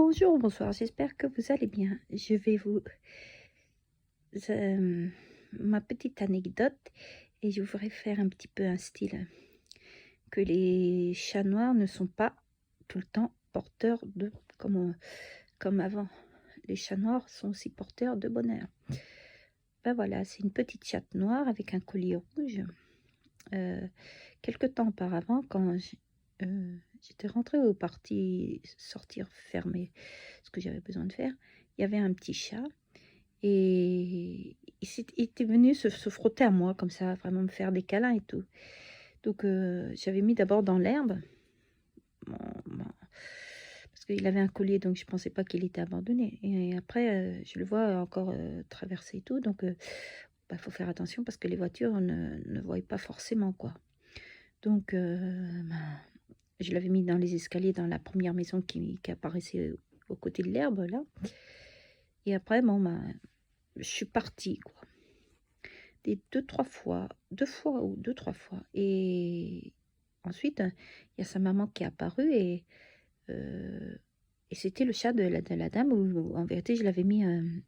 Bonjour, bonsoir, j'espère que vous allez bien. Je vais vous... ma petite anecdote et je voudrais faire un petit peu un style que les chats noirs ne sont pas tout le temps porteurs de... comme avant. Les chats noirs sont aussi porteurs de bonheur. Ben voilà, c'est une petite chatte noire avec un collier rouge. Quelque temps auparavant, quand j'étais rentrée au parti sortir fermer ce que j'avais besoin de faire, il y avait un petit chat et il était venu se frotter à moi comme ça, vraiment me faire des câlins et tout. Donc j'avais mis d'abord dans l'herbe, parce qu'il avait un collier, donc je pensais pas qu'il était abandonné. Et après, je le vois encore traverser et tout, donc bah, faut faire attention parce que les voitures ne voient pas forcément, quoi. Donc, ben, je l'avais mis dans les escaliers dans la première maison qui apparaissait aux côtés de l'herbe, là. Et après, bon, ben, je suis partie, quoi. Des 2-3 fois, 2 fois ou 2-3 fois. Et ensuite, il y a sa maman qui est apparue euh, et c'était le chat de la dame où, en vérité, je l'avais mis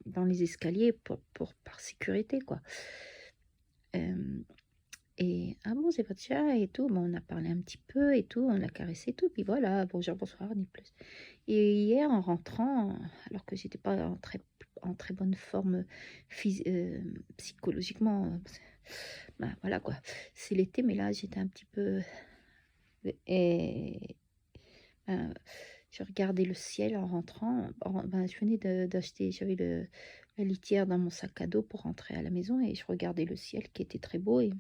dans les escaliers par sécurité, quoi. Euh, Et ah bon, c'est votre chat et tout. Bon, on a parlé un petit peu et tout, on l'a caressé et tout. Puis voilà, bonjour, bonsoir, ni plus. Et hier, en rentrant, alors que j'étais pas en très bonne forme psychologiquement, bah, voilà quoi. C'est l'été, mais là, j'étais un petit peu. Et ben, je regardais le ciel en rentrant. Ben, je venais d'acheter, j'avais la litière dans mon sac à dos pour rentrer à la maison et je regardais le ciel qui était très beau et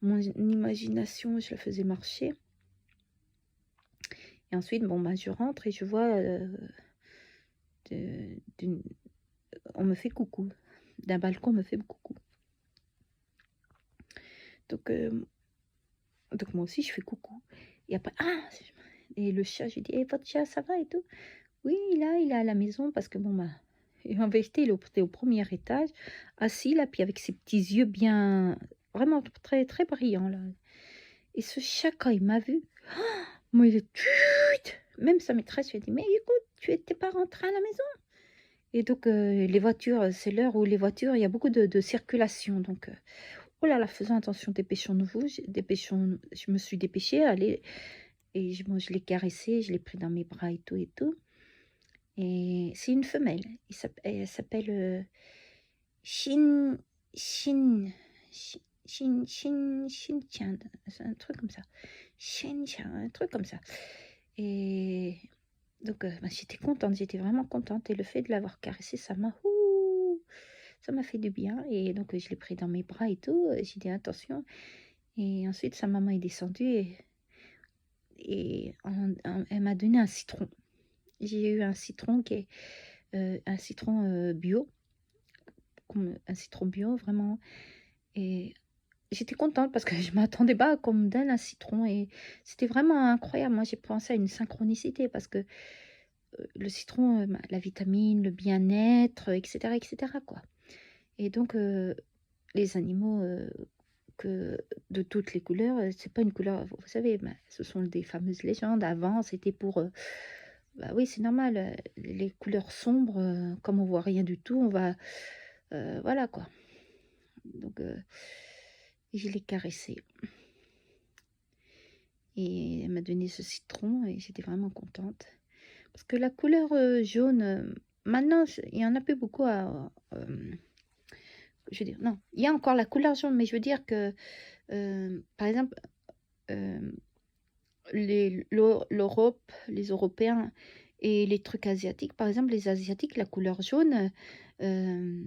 mon imagination, je la faisais marcher. Et ensuite, bon, bah, je rentre et je vois, on me fait coucou. D'un balcon, on me fait coucou. Donc, donc moi aussi, je fais coucou. Et après, et le chat, je lui dis, votre chat, ça va et tout? Oui, il est à la maison parce que, bon, bah, et en vérité, il était au premier étage, assis là, puis avec ses petits yeux bien, vraiment très, très brillants là. Et ce chat, quand il m'a vu, moi, il est tut. Même sa maîtresse lui a dit, mais écoute, tu n'étais pas rentré à la maison. Et donc, les voitures, c'est l'heure où les voitures, il y a beaucoup de circulation. Donc, oh là là, faisons attention, dépêchons-nous, je me suis dépêchée, allez, et bon, je l'ai caressé, je l'ai pris dans mes bras et tout et tout. Et c'est une femelle. Elle s'appelle Shin, Shin, Shin-chan, c'est un truc comme ça. Shin-chan, un truc comme ça. Et donc, bah, j'étais contente, j'étais vraiment contente. Et le fait de l'avoir caressé, ça m'a fait du bien. Et donc, je l'ai pris dans mes bras et tout. J'ai dit attention. Et ensuite, sa maman est descendue et elle m'a donné un citron. J'ai eu un citron qui est un citron bio, un citron bio vraiment. Et j'étais contente parce que je m'attendais pas qu'on me donne un citron et c'était vraiment incroyable. Moi, j'ai pensé à une synchronicité parce que le citron, la vitamine, le bien-être, etc., quoi. Et donc, les animaux de toutes les couleurs, c'est pas une couleur, vous savez, ce sont des fameuses légendes. Avant, c'était pour, bah oui, c'est normal, les couleurs sombres, comme on voit rien du tout, on va, voilà quoi. Donc, je l'ai caressé. Et elle m'a donné ce citron et j'étais vraiment contente. Parce que la couleur jaune, maintenant, il n'y en a plus beaucoup je veux dire, non, il y a encore la couleur jaune, mais je veux dire que, par exemple, euh, l'Europe, les Européens et les trucs asiatiques, par exemple, les Asiatiques, la couleur jaune, euh,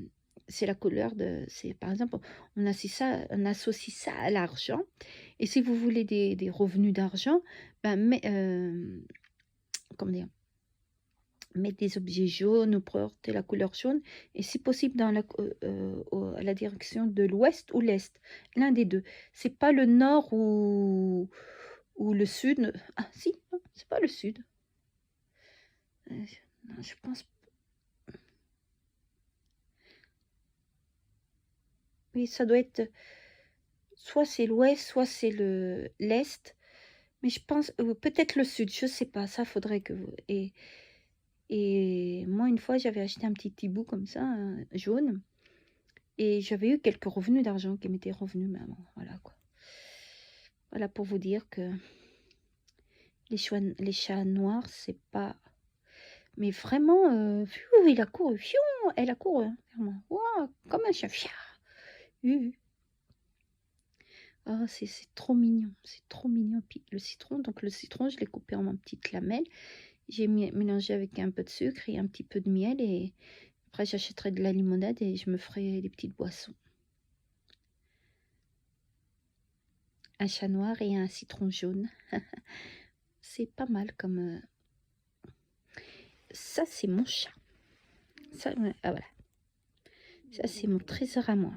c'est la couleur de... Par exemple, on associe ça à l'argent. Et si vous voulez des revenus d'argent, ben, comment dire, mettre des objets jaunes ou porter la couleur jaune, et si possible à la direction de l'ouest ou l'est, l'un des deux. C'est pas le nord ou le sud. Ah si, non, c'est pas le sud. Non, je pense. Oui, ça doit être soit c'est l'ouest, soit c'est l'est. Mais je pense, peut-être le sud, je sais pas, ça faudrait que vous... Et moi, une fois, j'avais acheté un petit hibou comme ça, jaune, et j'avais eu quelques revenus d'argent qui m'étaient revenus, mais bon, voilà quoi. Voilà pour vous dire que les chats noirs, c'est pas... Mais vraiment, il a couru, elle a couru, hein, vraiment. Wow, comme un chat. Ah, c'est trop mignon, c'est trop mignon. Puis le citron, donc le citron, je l'ai coupé en petites lamelles. J'ai mélangé avec un peu de sucre et un petit peu de miel. Et après, j'achèterai de la limonade et je me ferai des petites boissons. Un chat noir et un citron jaune. C'est pas mal comme... Ça, c'est mon chat. Ça, ah, voilà. Ça, c'est mon trésor à moi.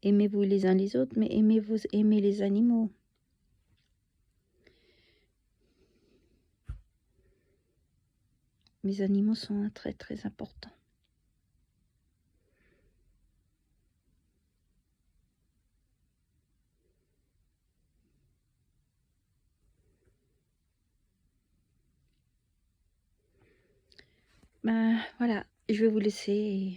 Aimez-vous les uns les autres, mais aimez les animaux. Mes animaux sont très très importants. Ben voilà, je vais vous laisser.